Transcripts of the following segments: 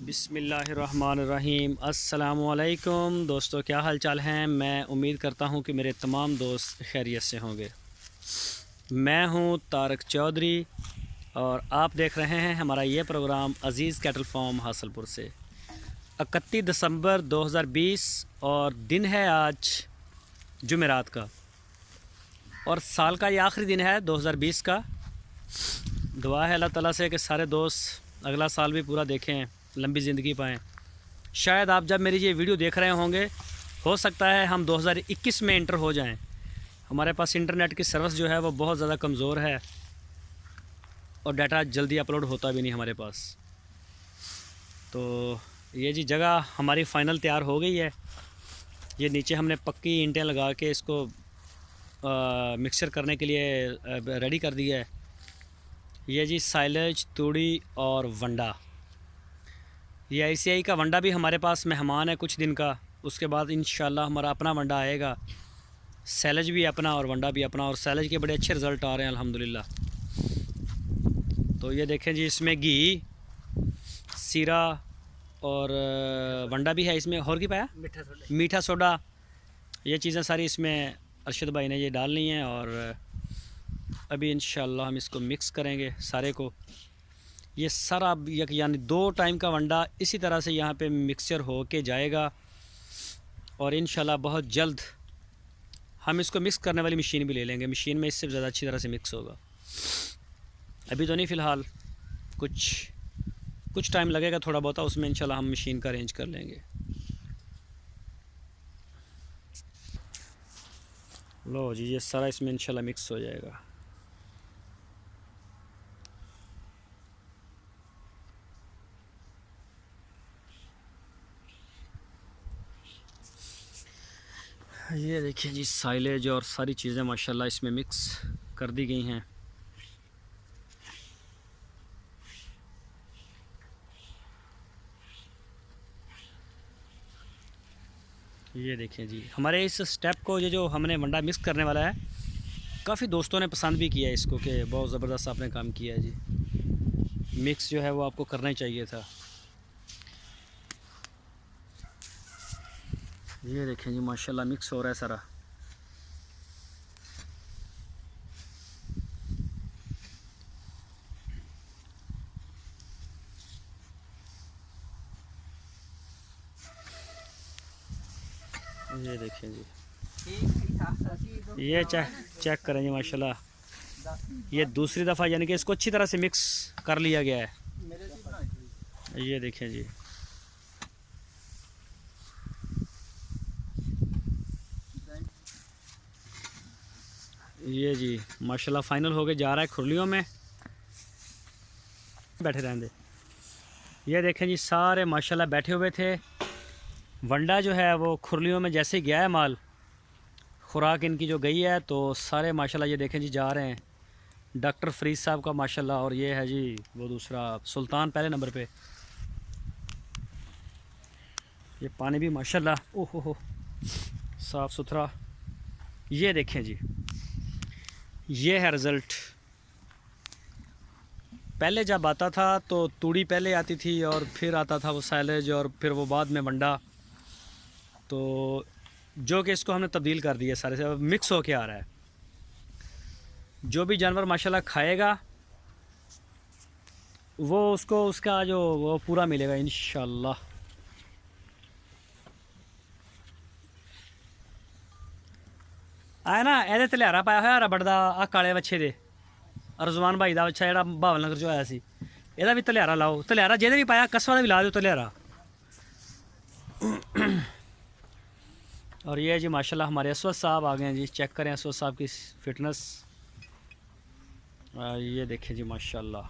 बिस्मिल्लाहिर्रहमानिर्रहीम। अस्सलामुअलैकुम दोस्तों, क्या हाल चाल हैं। मैं उम्मीद करता हूं कि मेरे तमाम दोस्त खैरियत से होंगे। मैं हूं तारक चौधरी और आप देख रहे हैं हमारा ये प्रोग्राम अज़ीज़ कैटल फार्म हासलपुर से। 31 दिसंबर 2020 और दिन है आज जुमेरात का और साल का ये आखिरी दिन है 2020 का। दुआ है अल्लाह ताला से कि सारे दोस्त अगला साल भी पूरा देखें, लंबी ज़िंदगी पाएँ। शायद आप जब मेरी ये वीडियो देख रहे होंगे, हो सकता है हम 2021 में इंटर हो जाएं। हमारे पास इंटरनेट की सर्विस जो है वो बहुत ज़्यादा कमज़ोर है और डाटा जल्दी अपलोड होता भी नहीं हमारे पास। तो ये जी जगह हमारी फ़ाइनल तैयार हो गई है। ये नीचे हमने पक्की ईंटें लगा के इसको मिक्सचर करने के लिए रेडी कर दिया है। ये जी साइलेज, तूड़ी और वंडा। ये ICI का वंडा भी हमारे पास मेहमान है कुछ दिन का। उसके बाद इंशाल्लाह हमारा अपना वंडा आएगा। सैलेज भी अपना और वंडा भी अपना, और सैलेज के बड़े अच्छे रिज़ल्ट आ रहे हैं अल्हम्दुलिल्लाह। तो ये देखें जी, इसमें घी, सीरा और वंडा भी है इसमें। और की पाया मीठा सोडा। ये चीज़ें सारी इसमें अरशद भाई ने ये डालनी है और अभी इंशाल्लाह हम इसको मिक्स करेंगे सारे को। ये सारा यानी 2 टाइम का वंडा इसी तरह से यहाँ पे मिक्सचर हो के जाएगा और इंशाल्लाह बहुत जल्द हम इसको मिक्स करने वाली मशीन भी ले लेंगे। मशीन में इससे ज़्यादा अच्छी तरह से मिक्स होगा। अभी तो नहीं, फ़िलहाल कुछ टाइम लगेगा थोड़ा बहुत, उसमें इंशाल्लाह हम मशीन का अरेंज कर लेंगे। लो जी, ये सारा इसमें इंशाल्लाह मिक्स हो जाएगा। ये देखिए जी, साइलेज और सारी चीज़ें माशाल्लाह इसमें मिक्स कर दी गई हैं। ये देखिए जी, हमारे इस स्टेप को ये जो हमने वंडा मिक्स करने वाला है, काफ़ी दोस्तों ने पसंद भी किया है इसको कि बहुत ज़बरदस्त आपने काम किया है जी। मिक्स जो है वो आपको करना ही चाहिए था। ये देखें जी, माशाल्लाह मिक्स हो रहा है सारा। ये देखें जी, ये चेक करें जी, माशाल्लाह ये दूसरी दफ़ा यानी कि इसको अच्छी तरह से मिक्स कर लिया गया है। ये देखें जी, ये जी माशाल्लाह फ़ाइनल हो के जा रहा है खुरलियों में। बैठे रहेंगे। ये देखें जी, सारे माशाल्लाह बैठे हुए थे। वंडा जो है वो खुरलियों में जैसे गया है माल, खुराक इनकी जो गई है, तो सारे माशाल्लाह ये देखें जी जा रहे हैं। डॉक्टर फरीद साहब का माशाल्लाह, और ये है जी वो दूसरा सुल्तान पहले नंबर पे। ये पानी भी माशाल्लाह ओहो हो साफ़ सुथरा। ये देखें जी, ये है रिज़ल्ट। पहले जब आता था तो तूड़ी पहले आती थी और फिर आता था वो साइलेज और फिर वो बाद में वंडा, तो जो कि इसको हमने तब्दील कर दिया सारे से, मिक्स होके आ रहा है। जो भी जानवर माशाल्लाह खाएगा वो उसको उसका जो वो पूरा मिलेगा इंशाल्लाह। आया ना, ਇਹਦੇ ਤਲਿਆਰਾ पाया होया रबड़ ਦਾ ਆ ਕਾਲੇ ਵੱਛੇ ਦੇ। रजवान भाई का बच्चा जो भावल नगर चो आया सी, ਇਹਦਾ भी तलियारा लाओ। तलियारा ਜਿਹਦੇ भी पाया कस्बा ਦਾ भी ला दो तलियारा। और ये जी माशाल्लाह हमारे असवद साहब आ गए हैं जी। चेक करें असवद साहब की फिटनेस। ये देखें जी माशाल्लाह।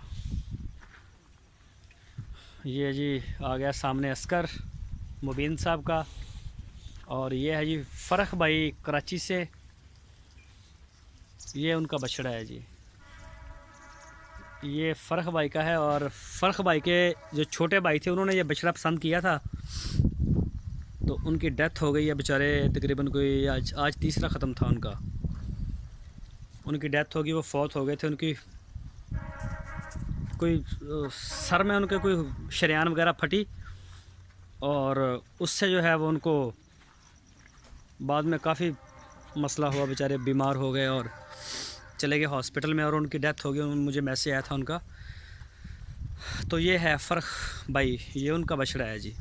ये जी आ गया सामने अस्कर मुबीन साहब का, और ये है जी फ़रख भाई कराची से। ये उनका बछड़ा है जी, ये फ़रख भाई का है। और फ़रख भाई के जो छोटे भाई थे उन्होंने ये बछड़ा पसंद किया था, तो उनकी डेथ हो गई है बेचारे। तकरीबन कोई आज तीसरा ख़त्म था उनका। उनकी डेथ होगी, वो फौत हो गए थे। उनकी कोई सर में उनके कोई शरेयान वगैरह फटी और उससे जो है वो उनको बाद में काफ़ी मसला हुआ, बेचारे बीमार हो गए और चले गए हॉस्पिटल में और उनकी डेथ हो गई। मुझे मैसेज आया था उनका। तो ये है फ़र्क भाई, ये उनका बछड़ा है जी।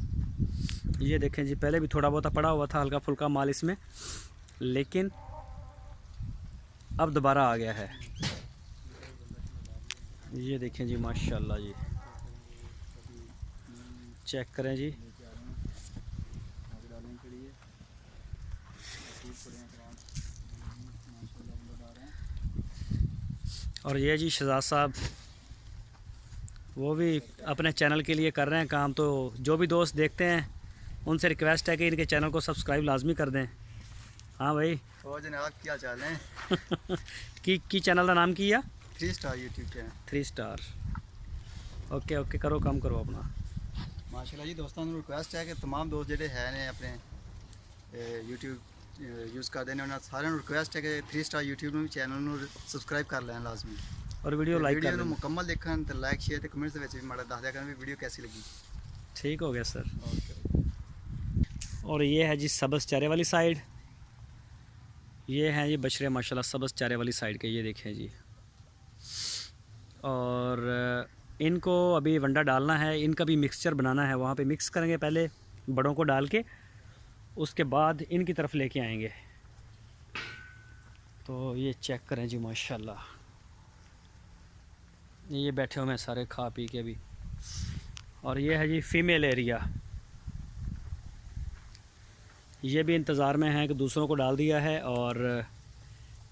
ये देखें जी, पहले भी थोड़ा बहुत पड़ा हुआ था हल्का फुल्का माल इसमें, लेकिन अब दोबारा आ गया है। ये देखें जी माशाल्लाह जी, चेक करें जी। और ये जी शहजाद साहब वो भी अपने चैनल के लिए कर रहे हैं काम। तो जो भी दोस्त देखते हैं उनसे रिक्वेस्ट है कि इनके चैनल को सब्सक्राइब लाजमी कर दें। हाँ भाई, और जनाब क्या चाल है? की चैनल का नाम की है? 3 star YouTube channel. 3 star. Okay okay, करो काम करो अपना। माशाल्लाह जी, दोस्तों रिक्वेस्ट है कि तमाम दोस्त ਜਿਹੜੇ है ने अपने यूट्यूब यूज़ करते हैं, उन्होंने सारे रिक्वेस्ट है कि 3 स्टार यूट्यूब ਨੂੰ ਚੈਨਲ ਨੂੰ ਸਬਸਕ੍ਰਾਈਬ ਕਰ ਲੈਣ ਲਾਜ਼ਮੀ और वीडियो लाइक कर ਨੂੰ ਮੁਕੰਮਲ ਦੇਖਣ ਤੇ ਲਾਈਕ ਸ਼ੇਅਰ ਤੇ ਕਮੈਂਟਸ ਦੇ ਵਿੱਚ ਵੀ ਮਾੜਾ ਦੱਸ ਦਿਆ ਕਰਨ ਵੀ ਵੀਡੀਓ कैसी लगी। ठीक हो गया सर। और ये है जी सब्ज़ चारे वाली साइड। ये हैं जी बछड़े माशाल्लाह सब्ज़ चारे वाली साइड के, ये देखें जी। और इनको अभी वंडा डालना है, इनका भी मिक्सचर बनाना है, वहाँ पे मिक्स करेंगे पहले बड़ों को डाल के, उसके बाद इनकी तरफ लेके आएंगे। तो ये चेक करें जी माशाल्लाह, ये बैठे हुए हैं सारे खा पी के भी। और ये है जी फीमेल एरिया, ये भी इंतज़ार में है कि दूसरों को डाल दिया है और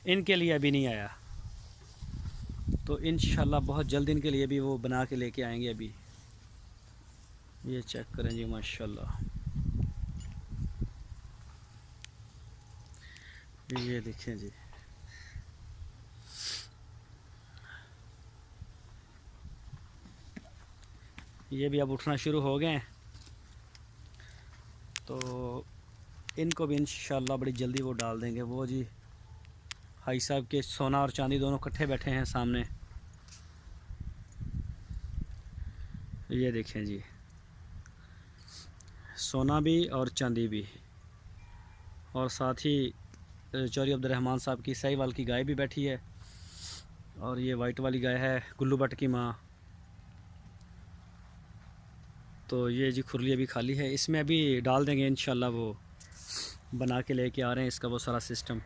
इनके लिए अभी नहीं आया। तो इंशाल्लाह बहुत जल्द इनके लिए भी वो बना के लेके आएंगे अभी। ये चेक करें जी माशाल्लाह, ये देखें जी। ये भी अब उठना शुरू हो गए हैं, तो इनको भी इंशाल्लाह बड़ी जल्दी वो डाल देंगे। वो जी भाई साहब के सोना और चांदी दोनों इकट्ठे बैठे हैं सामने। ये देखें जी, सोना भी और चांदी भी, और साथ ही चौधरी अब्दुर्रहमान साहब की साहिवाल की गाय भी बैठी है। और ये वाइट वाली गाय है गुल्लू भट्ट की माँ। तो ये जी खुरली अभी खाली है, इसमें अभी डाल देंगे इंशाल्लाह, वो बना के लेके आ रहे हैं इसका वो सारा सिस्टम।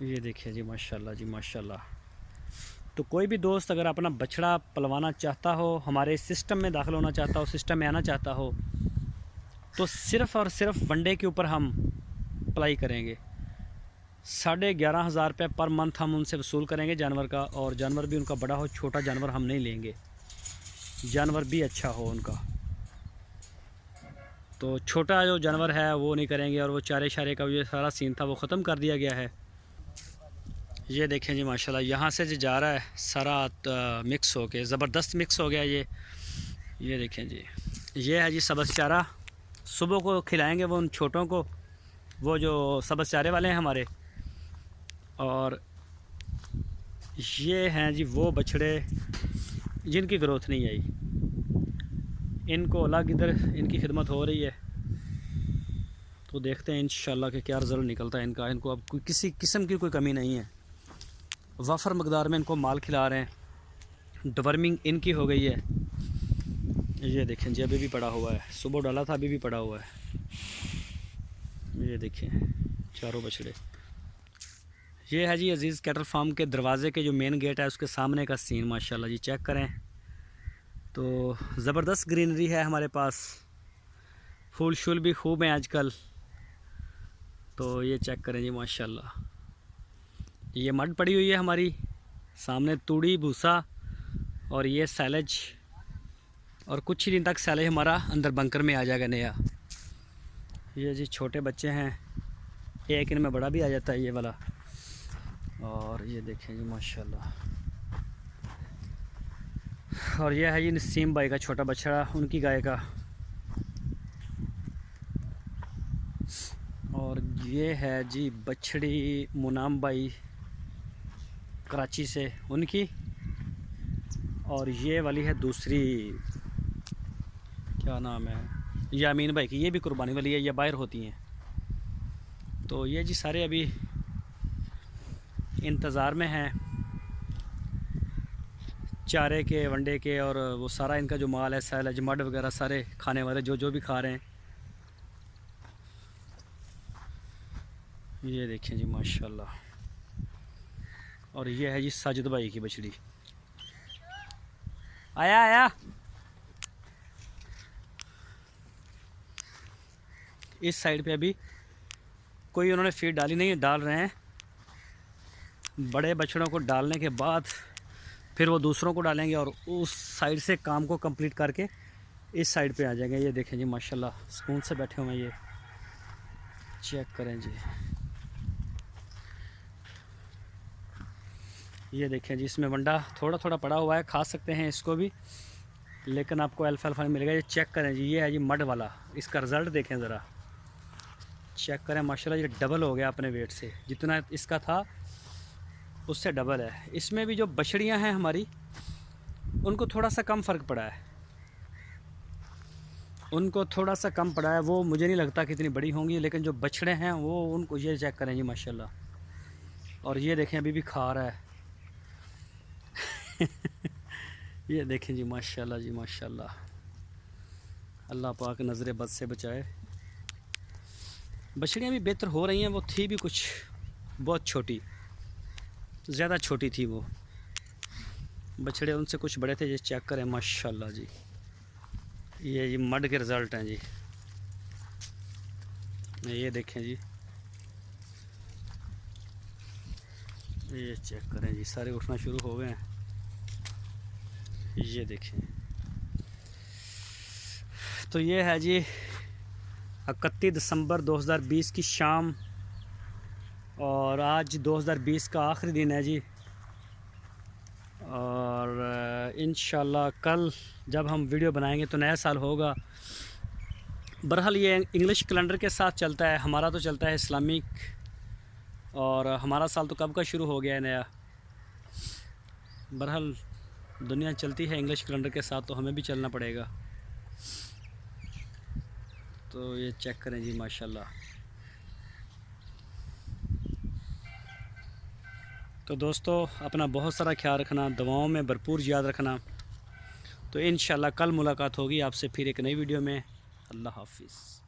ये देखिए जी माशाल्लाह जी माशाल्लाह। तो कोई भी दोस्त अगर अपना बछड़ा पलवाना चाहता हो, हमारे सिस्टम में दाखिल होना चाहता हो, सिस्टम में आना चाहता हो, तो सिर्फ़ और सिर्फ वनडे के ऊपर हम अप्लाई करेंगे। 11,500 रुपये पर मंथ हम उनसे वसूल करेंगे जानवर का। और जानवर भी उनका बड़ा हो, छोटा जानवर हम नहीं लेंगे, जानवर भी अच्छा हो उनका। तो छोटा जो जानवर है वो नहीं करेंगे। और वो चारे शारे का जो सारा सीन था वो ख़त्म कर दिया गया है। ये देखें जी माशाल्लाह, यहाँ से जो जा रहा है सारा मिक्स हो के ज़बरदस्त मिक्स हो गया ये देखें जी। ये है जी सब्ज़ चारा, सुबह को खिलाएंगे वो उन छोटों को, वो जो सब्ज़ चारे वाले हैं हमारे। और ये हैं जी वो बछड़े जिनकी ग्रोथ नहीं आई, इनको अलग इधर इनकी खिदमत हो रही है। तो देखते हैं इंशाल्लाह कि क्या रिज़ल्ट निकलता है इनका। इनको अब कोई किसी किस्म की कोई कमी नहीं है, वफ़र मकदार में इनको माल खिला रहे हैं। डिवर्मिंग इनकी हो गई है। ये देखें जी, अभी भी पड़ा हुआ है, सुबह डाला था अभी भी पड़ा हुआ है। ये देखें चारों बछड़े। ये है जी अजीज़ कैटल फार्म के दरवाज़े के जो मेन गेट है उसके सामने का सीन माशाल्लाह जी, चेक करें। तो ज़बरदस्त ग्रीनरी है हमारे पास, फूल शूल भी खूब हैं आजकल। तो ये चेक करें जी माशाल्लाह। ये मड पड़ी हुई है हमारी सामने, तूड़ी भूसा और ये सैलेज, और कुछ ही दिन तक सैलेज हमारा अंदर बंकर में आ जाएगा नया। ये जी छोटे बच्चे हैं, एक इनमें बड़ा भी आ जाता है ये वाला। और ये देखें जी माशाल्लाह। और ये है जी नसीम भाई का छोटा बछड़ा, उनकी गाय का। और ये है जी बछड़ी मुनाम भाई कराची से, उनकी। और ये वाली है दूसरी, क्या नाम है, यामीन भाई की, ये भी कुर्बानी वाली है, ये बाहर होती हैं। तो ये जी सारे अभी इंतज़ार में हैं चारे के, वनडे के, और वो सारा इनका जो माल है, सैलज मड वगैरह सारे खाने वाले जो भी खा रहे हैं। ये देखें जी माशाल्लाह। और ये है जी साजिद भाई की बछड़ी। आया आया। इस साइड पे अभी कोई उन्होंने फीड डाली नहीं है, डाल रहे हैं। बड़े बछड़ों को डालने के बाद फिर वो दूसरों को डालेंगे और उस साइड से काम को कंप्लीट करके इस साइड पे आ जाएंगे। ये देखें जी माशाल्लाह सुकून से बैठे हुए हैं। ये चेक करें जी, ये देखें जी, इसमें वंडा थोड़ा थोड़ा पड़ा हुआ है, खा सकते हैं इसको भी, लेकिन आपको अल्फाल्फा मिलेगा। ये चेक करें जी, ये है जी मड वाला, इसका रिज़ल्ट देखें ज़रा, चेक करें माशाल्लाह। ये डबल हो गया अपने वेट से, जितना इसका था उससे डबल है। इसमें भी जो बछड़ियां हैं हमारी, उनको थोड़ा सा कम फ़र्क पड़ा है, उनको थोड़ा सा कम पड़ा है। वो मुझे नहीं लगता कि इतनी बड़ी होंगी, लेकिन जो बछड़े हैं वो, उनको ये चेक करें जी माशाल्लाह। और ये देखें अभी भी खा रहा है। ये देखें जी माशाल्लाह जी माशाल्लाह। अल्लाह पाक नज़र बद से बचाए। बछड़ियाँ भी बेहतर हो रही हैं, वो थी भी कुछ बहुत छोटी, ज़्यादा छोटी थी वो बछड़े, उनसे कुछ बड़े थे। ये चेक करें माशाल्लाह जी, ये जी मड के रिज़ल्ट हैं जी। ये देखें जी, ये चेक करें जी, सारे उठना शुरू हो गए हैं। ये देखें, तो ये है जी 31 दिसंबर 2020 की शाम, और आज 2020 का आखिरी दिन है जी। और इंशाल्लाह कल जब हम वीडियो बनाएंगे तो नया साल होगा। बहरहाल ये इंग्लिश कैलेंडर के साथ चलता है, हमारा तो चलता है इस्लामिक, और हमारा साल तो कब का शुरू हो गया है नया। बहरहाल दुनिया चलती है इंग्लिश कैलेंडर के साथ, तो हमें भी चलना पड़ेगा। तो ये चेक करें जी माशाल्लाह। तो दोस्तों अपना बहुत सारा ख्याल रखना, दवाओं में भरपूर याद रखना। तो इंशाल्लाह कल मुलाकात होगी आपसे फिर एक नई वीडियो में। अल्लाह हाफिज़।